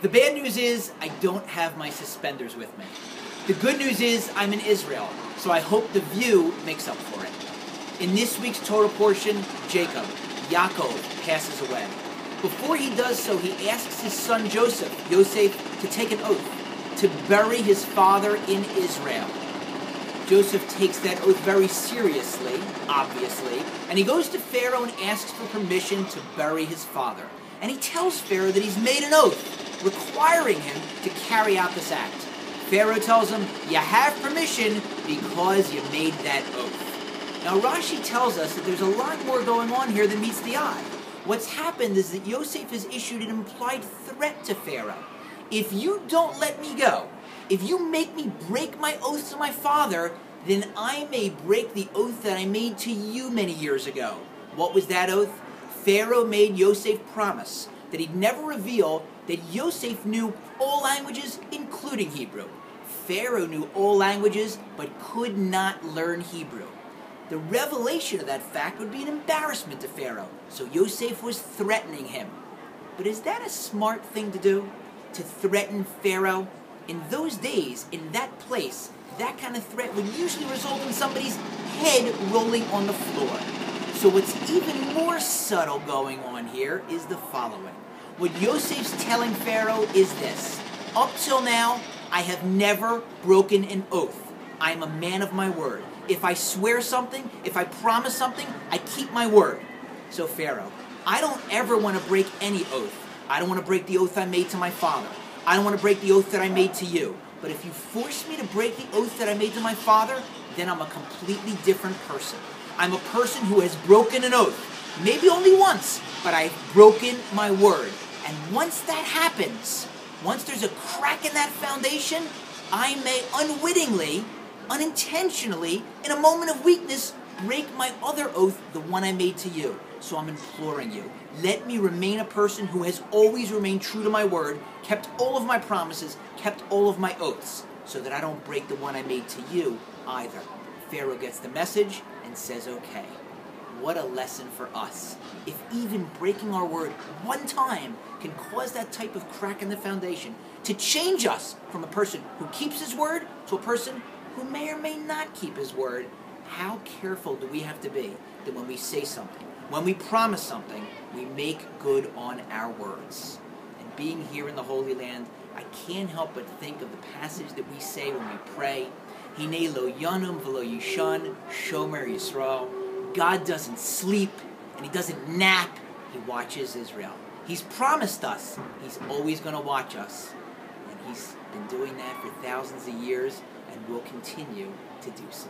The bad news is I don't have my suspenders with me. The good news is I'm in Israel, so I hope the view makes up for it. In this week's Torah portion, Yaakov, passes away. Before he does so, he asks his son Yosef, to take an oath to bury his father in Israel. Joseph takes that oath very seriously, obviously, and he goes to Pharaoh and asks for permission to bury his father. And he tells Pharaoh that he's made an oath requiring him to carry out this act. Pharaoh tells him, you have permission because you made that oath. Now Rashi tells us that there's a lot more going on here than meets the eye. What's happened is that Yosef has issued an implied threat to Pharaoh. If you don't let me go, if you make me break my oath to my father, then I may break the oath that I made to you many years ago. What was that oath? Pharaoh made Yosef promise that he'd never reveal that Yosef knew all languages, including Hebrew. Pharaoh knew all languages, but could not learn Hebrew. The revelation of that fact would be an embarrassment to Pharaoh, so Yosef was threatening him. But is that a smart thing to do? To threaten Pharaoh? In those days, in that place, that kind of threat would usually result in somebody's head rolling on the floor. So what's even more subtle going on here is the following. What Yosef's telling Pharaoh is this: up till now, I have never broken an oath. I am a man of my word. If I swear something, if I promise something, I keep my word. So Pharaoh, I don't ever want to break any oath. I don't want to break the oath I made to my father. I don't want to break the oath that I made to you. But if you force me to break the oath that I made to my father, then I'm a completely different person. I'm a person who has broken an oath. Maybe only once, but I've broken my word. And once that happens, once there's a crack in that foundation, I may unwittingly, unintentionally, in a moment of weakness, break my other oath, the one I made to you. So I'm imploring you, let me remain a person who has always remained true to my word, kept all of my promises, kept all of my oaths, so that I don't break the one I made to you either. Pharaoh gets the message and says, okay. What a lesson for us. If even breaking our word one time can cause that type of crack in the foundation to change us from a person who keeps his word to a person who may or may not keep his word, how careful do we have to be that when we say something, when we promise something, we make good on our words? And being here in the Holy Land, I can't help but think of the passage that we say when we pray, Hinei lo yanum v'lo yishan, shomer Yisrael. God doesn't sleep, and he doesn't nap. He watches Israel. He's promised us he's always going to watch us. And he's been doing that for thousands of years and will continue to do so.